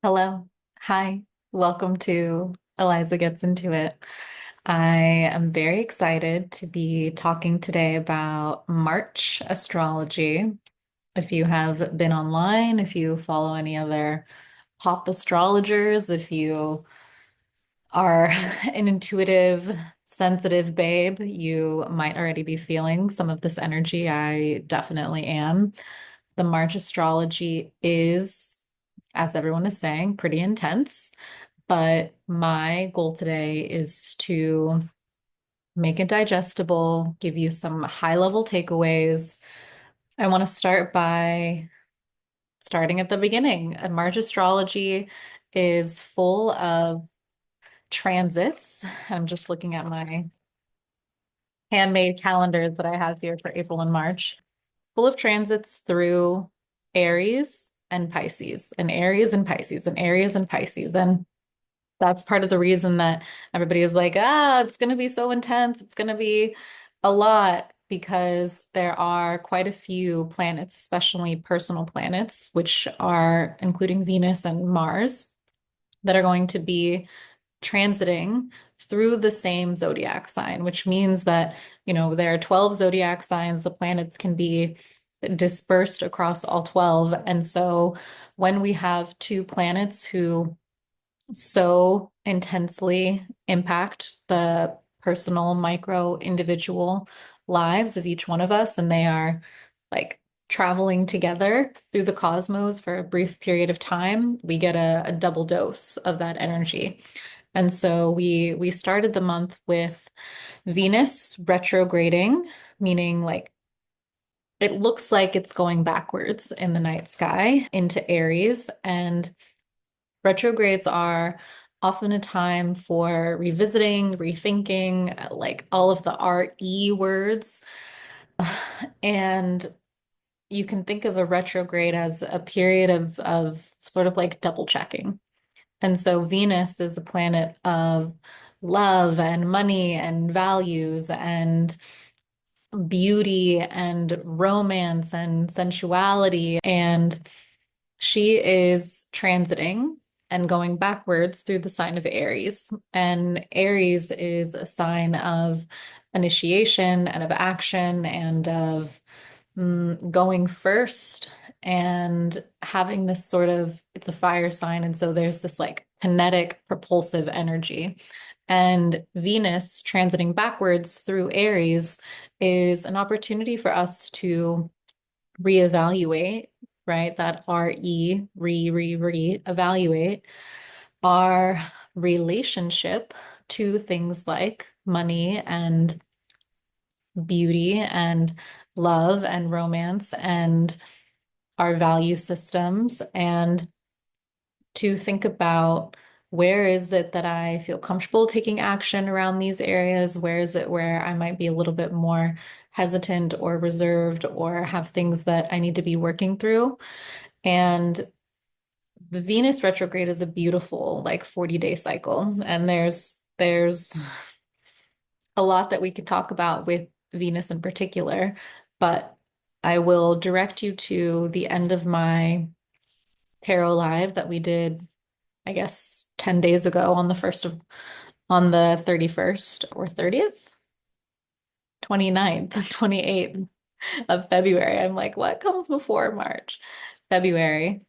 Hello. Hi. Welcome to Eliza Gets Into It. I am very excited to be talking today about March astrology. If you have been online, if you follow any other pop astrologers, if you are an intuitive, sensitive babe, you might already be feeling some of this energy. I definitely am. The March astrology is, as everyone is saying, pretty intense. But my goal today is to make it digestible, give you some high level takeaways. I want to start by starting at the beginning. March astrology is full of transits. I'm just looking at my handmade calendars that I have here for April and March, full of transits through Aries and Pisces, and Aries and Pisces, and Aries and Pisces. And that's part of the reason that everybody is like, it's going to be so intense. It's going to be a lot because there are quite a few planets, especially personal planets, which are including Venus and Mars, that are going to be transiting through the same zodiac sign, which means that, there are 12 zodiac signs. The planets can be dispersed across all 12. And so when we have two planets who so intensely impact the personal, micro, individual lives of each one of us. And they are like traveling together through the cosmos for a brief period of time. We get a double dose of that energy. And so we started the month with Venus retrograding, meaning like it looks like it's going backwards in the night sky into Aries. And retrogrades are often a time for revisiting, rethinking, like all of the RE words. And you can think of a retrograde as a period of sort of like double checking. And so Venus is a planet of love and money and values and beauty and romance and sensuality. And she is transiting and going backwards through the sign of Aries. And Aries is a sign of initiation and of action and of going first and having this sort of, it's a fire sign. And so there's this like kinetic, propulsive energy. And Venus transiting backwards through Aries is an opportunity for us to reevaluate, right? That evaluate our relationship to things like money and beauty and love and romance and our value systems, and to think about where is it that I feel comfortable taking action around these areas? Where is it where I might be a little bit more hesitant or reserved or have things that I need to be working through? And the Venus retrograde is a beautiful like 40-day cycle. And there's a lot that we could talk about with Venus in particular, but I will direct you to the end of my tarot live that we did, I guess, 10 days ago on the 31st or 30th, 29th, 28th of February. I'm like, what comes before March? February,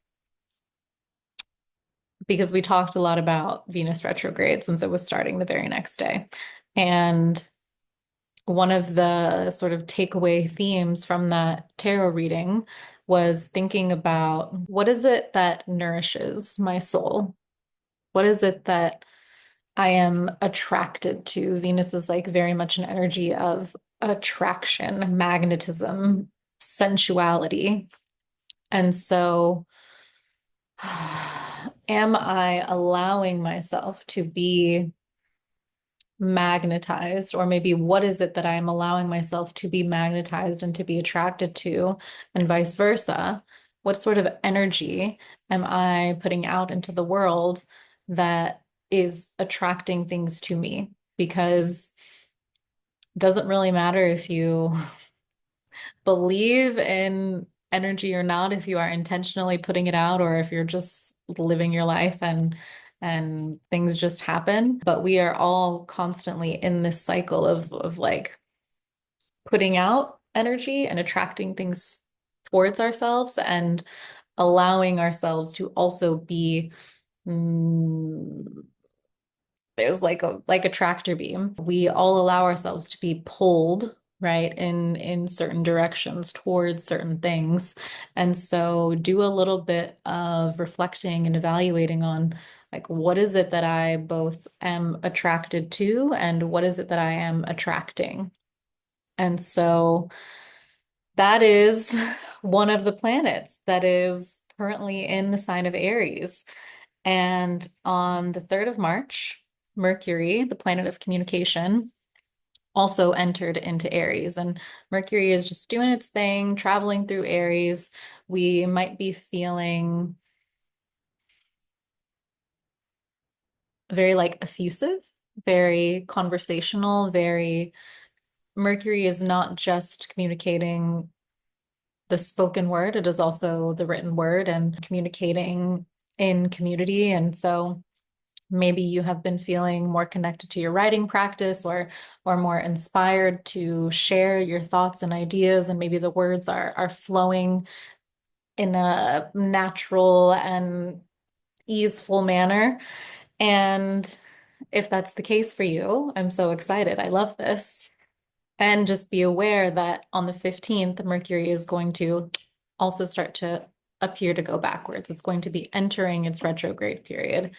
because we talked a lot about Venus retrograde since it was starting the very next day. And one of the sort of takeaway themes from that tarot reading was thinking about what is it that nourishes my soul? What is it that I am attracted to? Venus is like very much an energy of attraction, magnetism, sensuality. And so, am I allowing myself to be magnetized, or maybe what is it that I am allowing myself to be magnetized and to be attracted to, and vice versa? What sort of energy am I putting out into the world that is attracting things to me? Because it doesn't really matter if you believe in energy or not, if you are intentionally putting it out, or if you're just living your life and things just happen. But we are all constantly in this cycle of like putting out energy and attracting things towards ourselves and allowing ourselves to also be mm, there's like a tractor beam. We all allow ourselves to be pulled, right, in certain directions towards certain things. And so do a little bit of reflecting and evaluating on like what is it that I both am attracted to and what is it that I am attracting. And so that is one of the planets that is currently in the sign of Aries. And on the 3rd of March, Mercury, the planet of communication, also entered into Aries. And Mercury is just doing its thing, traveling through Aries. We might be feeling very like effusive, very conversational, very Mercury is not just communicating the spoken word, it is also the written word and communicating in community. And so maybe you have been feeling more connected to your writing practice or more inspired to share your thoughts and ideas, and maybe the words are flowing in a natural and easeful manner. And if that's the case for you, I'm so excited. I love this. And just be aware that on the 15th, Mercury is going to also start to appear to go backwards. It's going to be entering its retrograde period.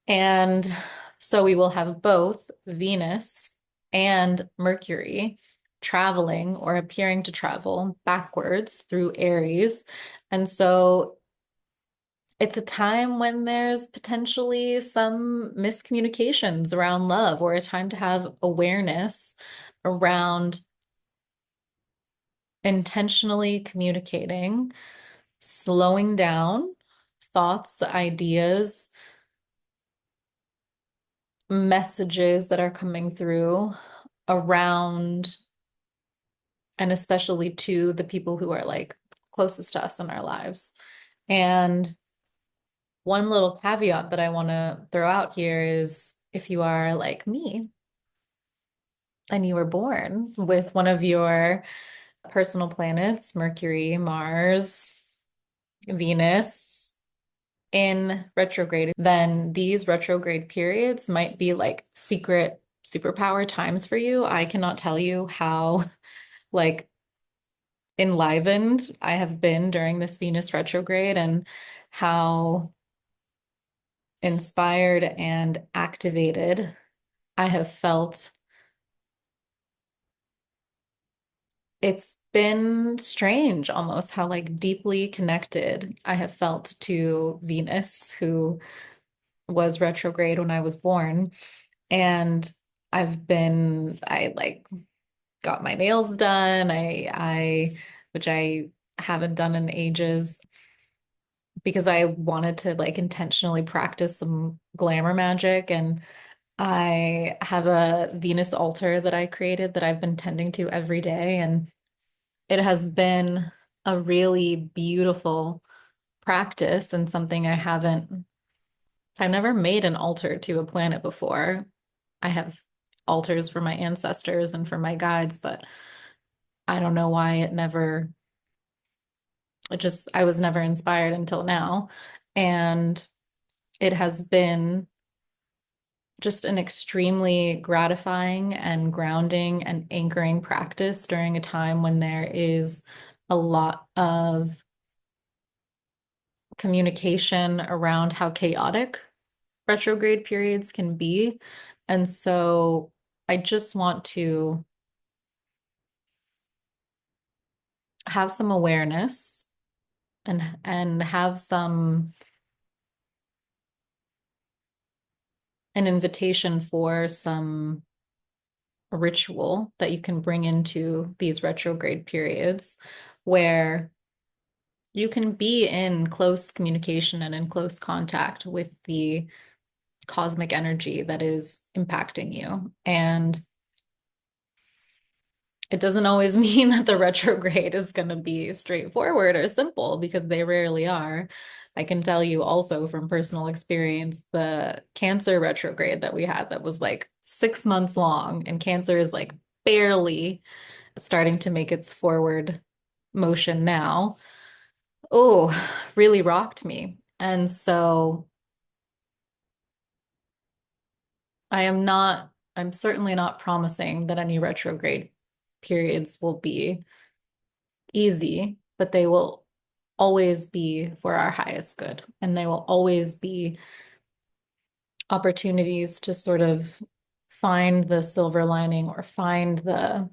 And so we will have both Venus and Mercury traveling or appearing to travel backwards through Aries. And so it's a time when there's potentially some miscommunications around love, or a time to have awareness around intentionally communicating, slowing down thoughts, ideas, messages that are coming through around, and especially to the people who are like closest to us in our lives. And one little caveat that I want to throw out here is if you are like me and you were born with one of your personal planets, Mercury, Mars, Venus, in retrograde, then these retrograde periods might be like secret superpower times for you. I cannot tell you how like enlivened I have been during this Venus retrograde and how inspired and activated I have felt. It's been strange almost how like deeply connected I have felt to Venus, who was retrograde when I was born. And I like got my nails done. Which I haven't done in ages because I wanted to like intentionally practice some glamour magic. And I have a Venus altar that I created that I've been tending to every day. And it has been a really beautiful practice and something I've never made an altar to a planet before. I have altars for my ancestors and for my guides, but I don't know why I was never inspired until now. And it has been just an extremely gratifying and grounding and anchoring practice during a time when there is a lot of communication around how chaotic retrograde periods can be. And so I just want to have some awareness and have an invitation for some ritual that you can bring into these retrograde periods where you can be in close communication and in close contact with the cosmic energy that is impacting you. And it doesn't always mean that the retrograde is going to be straightforward or simple because they rarely are. I can tell you also from personal experience, the Cancer retrograde that we had that was like 6 months long, and Cancer is like barely starting to make its forward motion now. Oh, really rocked me. And so I'm certainly not promising that any retrograde periods will be easy, but they will always be for our highest good. And they will always be opportunities to sort of find the silver lining or find the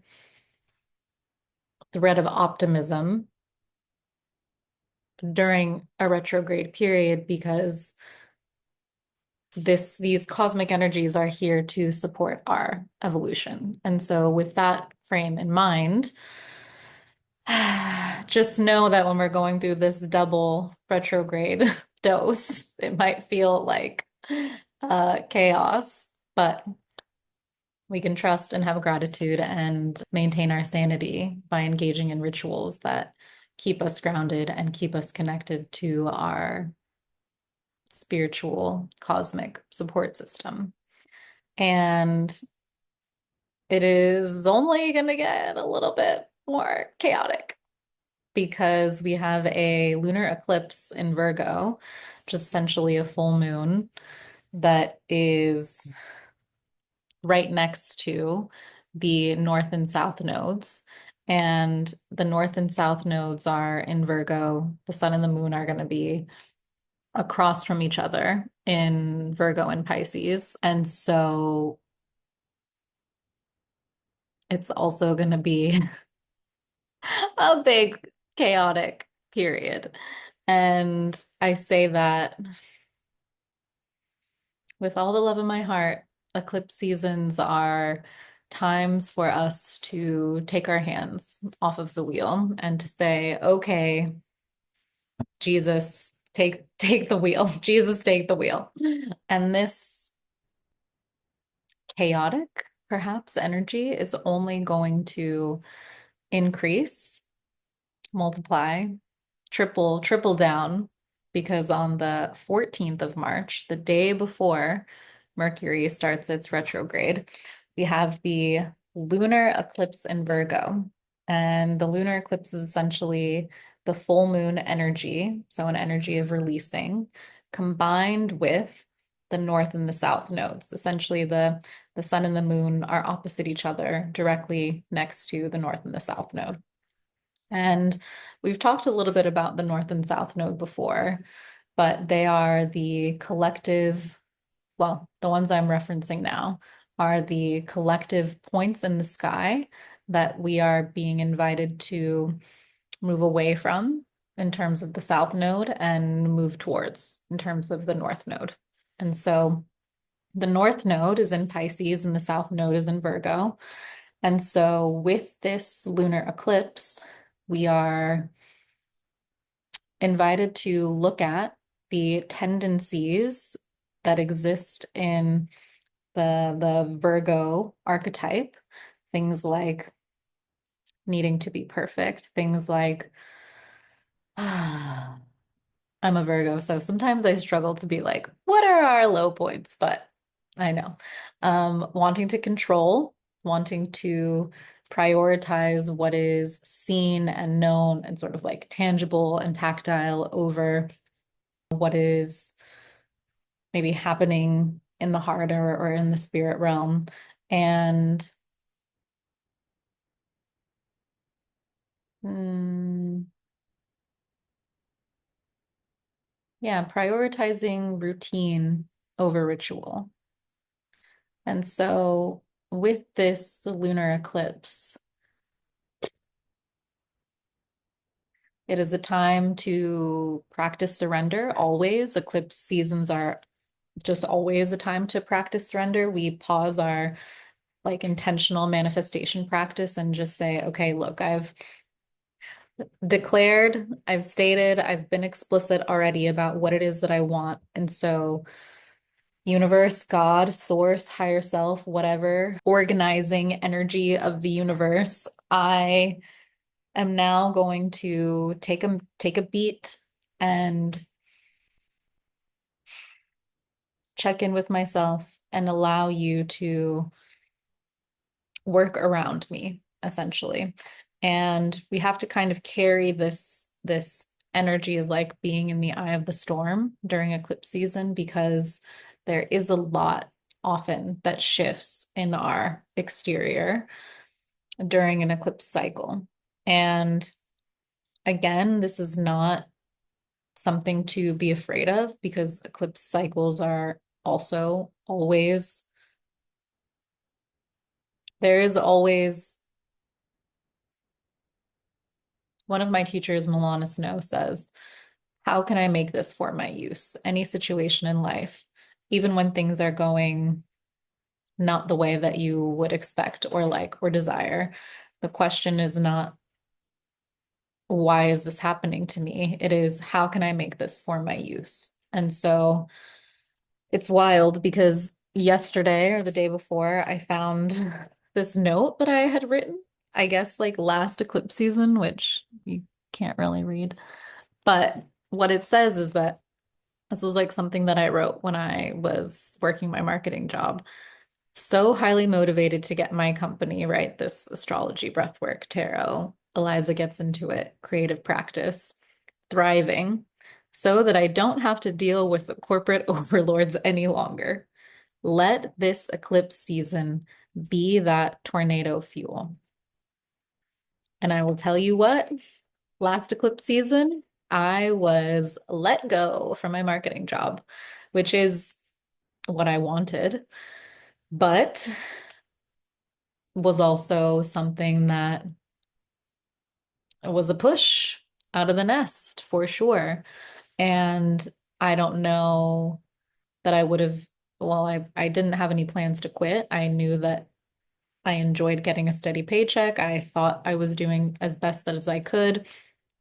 thread of optimism during a retrograde period because these cosmic energies are here to support our evolution. And so with that frame in mind, just know that when we're going through this double retrograde dose, it might feel like chaos, but we can trust and have gratitude and maintain our sanity by engaging in rituals that keep us grounded and keep us connected to our spiritual cosmic support system. And it is only going to get a little bit more chaotic because we have a lunar eclipse in Virgo, which is essentially a full moon that is right next to the north and south nodes. And the north and south nodes are in Virgo. The sun and the moon are going to be across from each other in Virgo and Pisces. And so it's also going to be a big chaotic period. And I say that with all the love in my heart. Eclipse seasons are times for us to take our hands off of the wheel and to say, okay, Jesus, take the wheel. Jesus, take the wheel. And this chaotic, perhaps, energy is only going to increase, multiply, triple down, because on the 14th of March, the day before Mercury starts its retrograde, we have the lunar eclipse in Virgo. And the lunar eclipse is essentially the full moon energy, so an energy of releasing, combined with the north and the south nodes. Essentially, the sun and the moon are opposite each other, directly next to the north and the south node. And we've talked a little bit about the North and South Node before, but they are the collective, well, the ones I'm referencing now are the collective points in the sky that we are being invited to move away from in terms of the South Node and move towards in terms of the North Node. And so the North Node is in Pisces and the South Node is in Virgo. And so with this lunar eclipse, we are invited to look at the tendencies that exist in the Virgo archetype, things like needing to be perfect, things like I'm a Virgo, so sometimes I struggle to be like, what are our low points? But I know. Wanting to control, wanting to prioritize what is seen and known and sort of like tangible and tactile over what is maybe happening in the heart or in the spirit realm. And mm, yeah, prioritizing routine over ritual. And so with this lunar eclipse, it is a time to practice surrender always. Eclipse seasons are just always a time to practice surrender. We pause our like intentional manifestation practice and just say, okay, look, I've declared, I've stated, I've been explicit already about what it is that I want. And so universe, God, source, higher self, whatever organizing energy of the universe, I am now going to take a beat and check in with myself and allow you to work around me, essentially. And we have to kind of carry this energy of like being in the eye of the storm during eclipse season because there is a lot often that shifts in our exterior during an eclipse cycle. And again, this is not something to be afraid of because eclipse cycles are also always, there is always, one of my teachers, Milana Snow, says, how can I make this for my use? Any situation in life, even when things are going not the way that you would expect or like or desire. The question is not, why is this happening to me? It is, how can I make this for my use? And so it's wild because yesterday or the day before, I found this note that I had written, I guess like last eclipse season, which you can't really read. But what it says is that this was like something that I wrote when I was working my marketing job. So highly motivated to get my company, right? This astrology, breathwork, tarot, Eliza gets into it, creative practice, thriving, so that I don't have to deal with the corporate overlords any longer. Let this eclipse season be that tornado fuel. And I will tell you what, last eclipse season, I was let go from my marketing job, which is what I wanted, but was also something that was a push out of the nest for sure. And I don't know that I would have, well, I didn't have any plans to quit. I knew that I enjoyed getting a steady paycheck. I thought I was doing as best as I could,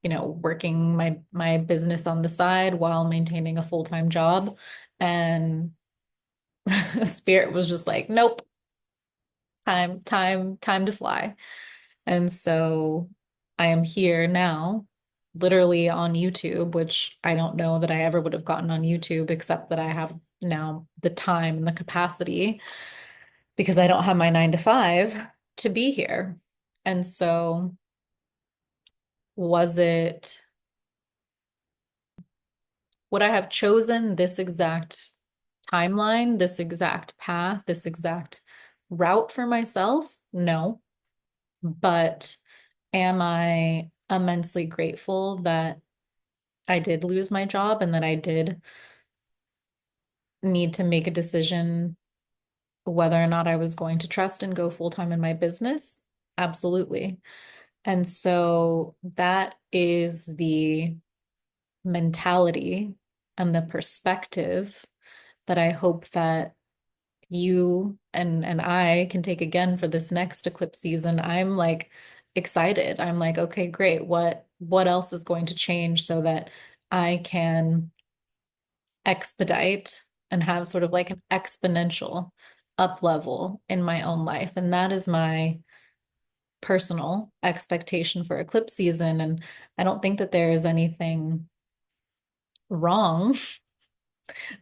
working my business on the side while maintaining a full-time job. And Spirit was just like, nope, time to fly. And so I am here now, literally on YouTube, which I don't know that I ever would have gotten on YouTube, except that I have now the time and the capacity because I don't have my 9 to 5 to be here. And so was it, would I have chosen this exact timeline, this exact path, this exact route for myself? No. But am I immensely grateful that I did lose my job and that I did need to make a decision whether or not I was going to trust and go full time in my business? Absolutely. And so that is the mentality and the perspective that I hope that you and I can take again for this next eclipse season. I'm like excited. I'm like, okay, great. What else is going to change so that I can expedite and have sort of like an exponential up level in my own life? And that is my personal expectation for eclipse season. And I don't think that there is anything wrong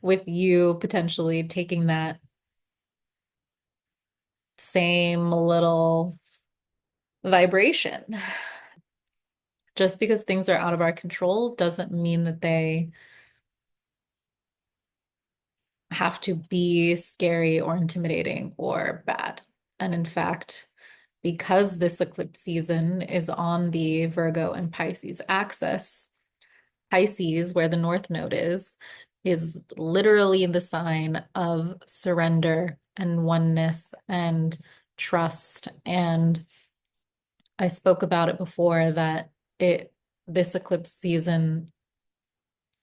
with you potentially taking that same little vibration. Just because things are out of our control doesn't mean that they have to be scary or intimidating or bad. And in fact, because this eclipse season is on the Virgo and Pisces axis, Pisces, where the North Node is literally the sign of surrender and oneness and trust. And I spoke about it before that this eclipse season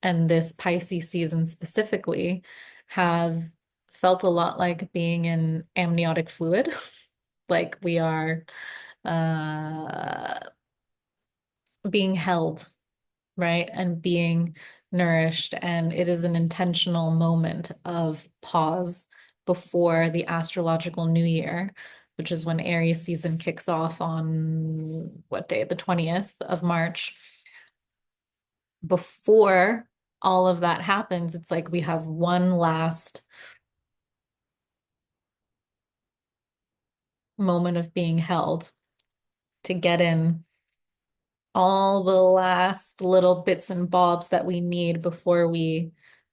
and this Pisces season specifically have felt a lot like being in amniotic fluid, like we are uh, being held, right? And being nourished. And it is an intentional moment of pause before the astrological new year which is when Aries season kicks off on what day? The 20th of March. Before all of that happens, it's like we have one last moment of being held to get in all the last little bits and bobs that we need before we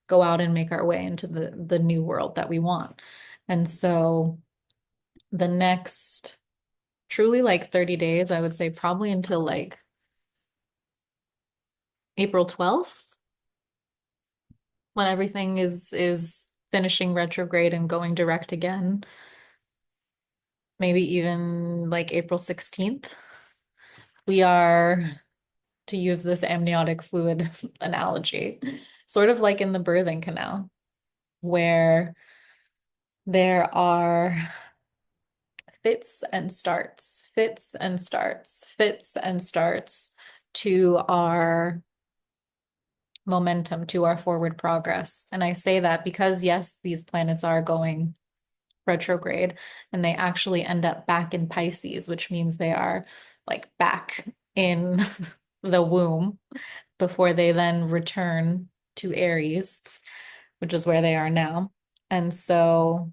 go out and make our way into the new world that we want. And so the next truly like 30 days, I would say probably until like April 12th, when everything is finishing retrograde and going direct again, maybe even like April 16th. We are, to use this amniotic fluid analogy, sort of like in the birthing canal, where there are fits and starts, fits and starts, fits and starts to our momentum, to our forward progress. And I say that because, yes, these planets are going retrograde and they actually end up back in Pisces, which means they are like back in the womb before they then return to Aries, which is where they are now. And so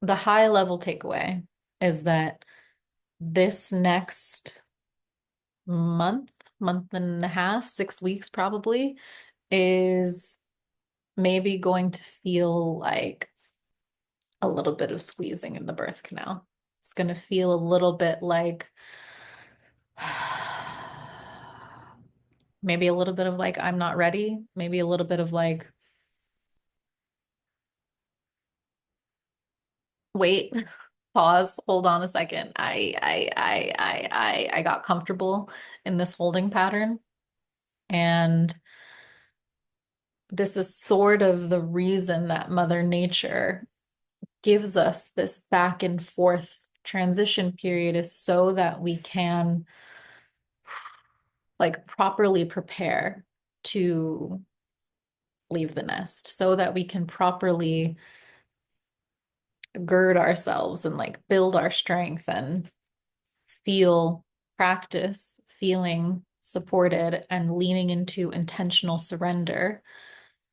the high level takeaway is that this next month, month and a half, 6 weeks probably, is maybe going to feel like a little bit of squeezing in the birth canal. It's going to feel a little bit like maybe a little bit of like, I'm not ready. Maybe a little bit of like, wait, pause, hold on a second. I got comfortable in this holding pattern. And this is sort of the reason that Mother Nature gives us this back and forth transition period, is so that we can like properly prepare to leave the nest, so that we can properly gird ourselves and like build our strength and feel, practice feeling supported and leaning into intentional surrender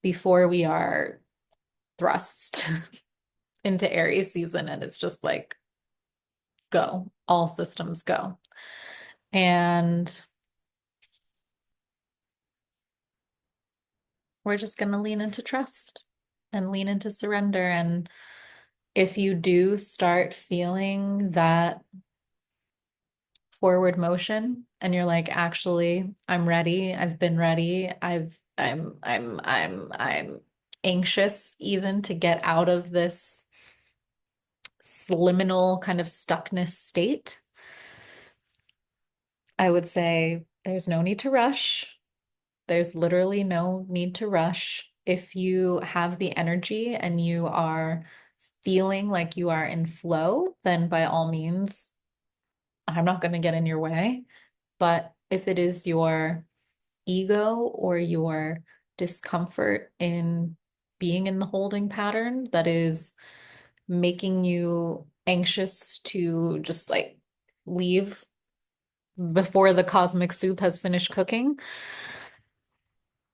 before we are thrust into Aries season. And it's just like, go, all systems go. And we're just going to lean into trust and lean into surrender. And if you do start feeling that forward motion and you're like, actually, I'm ready. I've been ready. I'm anxious even to get out of this liminal kind of stuckness state. I would say there's no need to rush. There's literally no need to rush. If you have the energy and you are feeling like you are in flow, then by all means, I'm not going to get in your way. But if it is your ego or your discomfort in being in the holding pattern that is making you anxious to just like leave before the cosmic soup has finished cooking,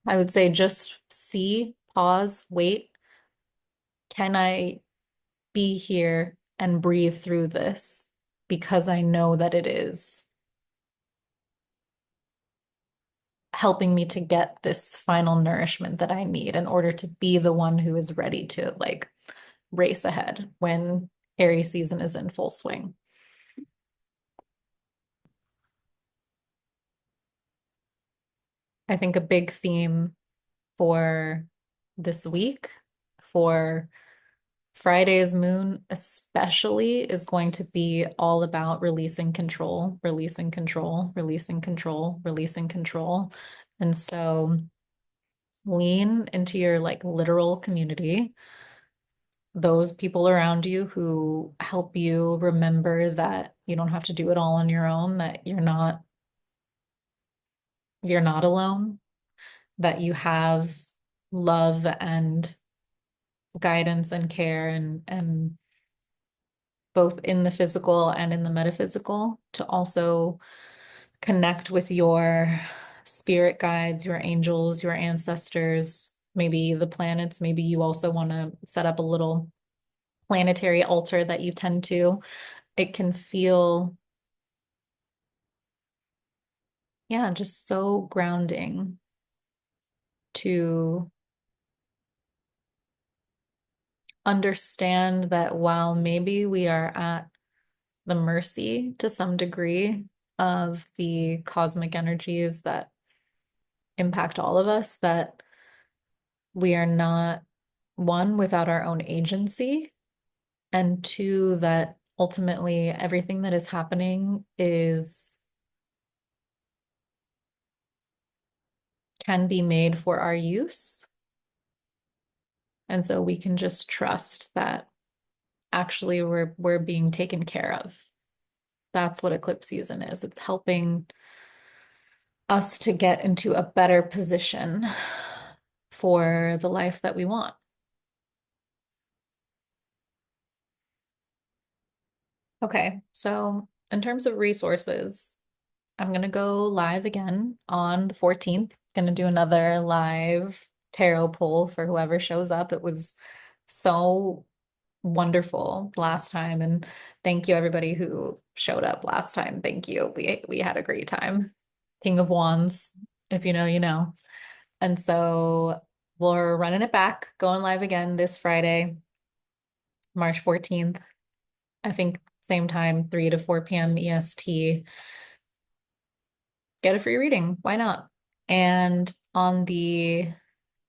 I would say just see, pause, wait. Can I be here and breathe through this? Because I know that it is helping me to get this final nourishment that I need in order to be the one who is ready to like race ahead when Aries season is in full swing. I think a big theme for this week, for Friday's moon especially, is going to be all about releasing control, releasing control, releasing control, releasing control. And so lean into your like literal community, those people around you who help you remember that you don't have to do it all on your own, that you're not alone, that you have love and guidance and care and both in the physical and in the metaphysical, to also connect with your spirit guides, your angels, your ancestors, maybe the planets. Maybe you also want to set up a little planetary altar that you tend to. It can feel, yeah, just so grounding to understand that while maybe we are at the mercy to some degree of the cosmic energies that impact all of us, that we are not, one, without our own agency, and two, that ultimately everything that is happening is can be made for our use. And so we can just trust that actually we're being taken care of. That's what eclipse season is. It's helping us to get into a better position for the life that we want. Okay, so in terms of resources, I'm going to go live again on the 14th. Going to do another live tarot poll for whoever shows up. It was so wonderful last time, and thank you everybody who showed up last time. Thank you. We had a great time. King of Wands, if you know, you know. And so we're running it back, going live again this Friday, March 14th. I think same time, 3 to 4 p.m. EST. Get a free reading. Why not? And on the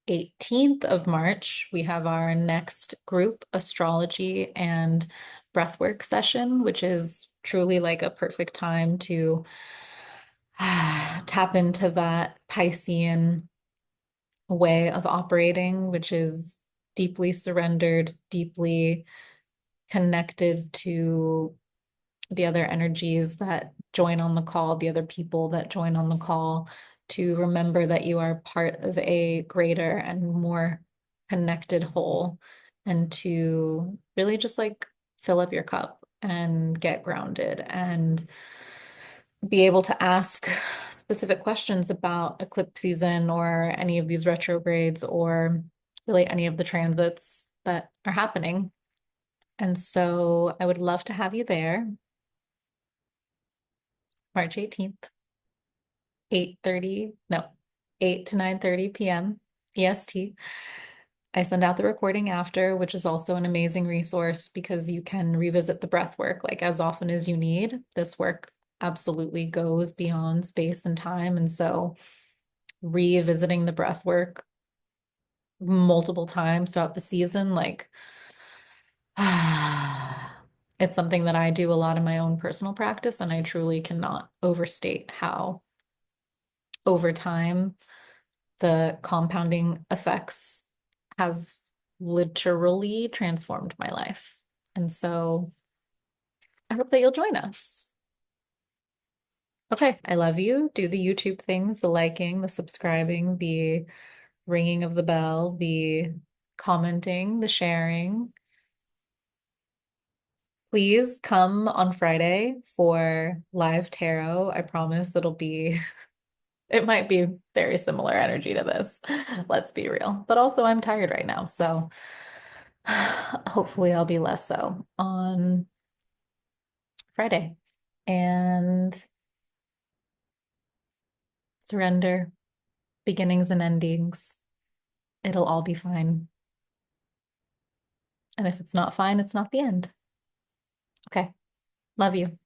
18th of March, we have our next group astrology and breathwork session, which is truly like a perfect time to tap into that Piscean way of operating, which is deeply surrendered, deeply connected to the other energies that join on the call, the other people that join on the call, to remember that you are part of a greater and more connected whole, and to really just like fill up your cup and get grounded and be able to ask specific questions about eclipse season or any of these retrogrades or really any of the transits that are happening. And so I would love to have you there, March 18th, 8:30, no, 8 to 9:30 p.m. EST. I send out the recording after, which is also an amazing resource because you can revisit the breath work like as often as you need. This work absolutely goes beyond space and time. And so revisiting the breath work multiple times throughout the season, like it's something that I do a lot in my own personal practice, and I truly cannot overstate how over time the compounding effects have literally transformed my life. And so I hope that you'll join us. Okay, I love you. Do the YouTube things, the liking, the subscribing, the ringing of the bell, the commenting, the sharing. Please come on Friday for live tarot. I promise it'll be, it might be very similar energy to this. Let's be real. But also, I'm tired right now. So hopefully, I'll be less so on Friday. And surrender, beginnings and endings. It'll all be fine. And if it's not fine, it's not the end. Okay. Love you.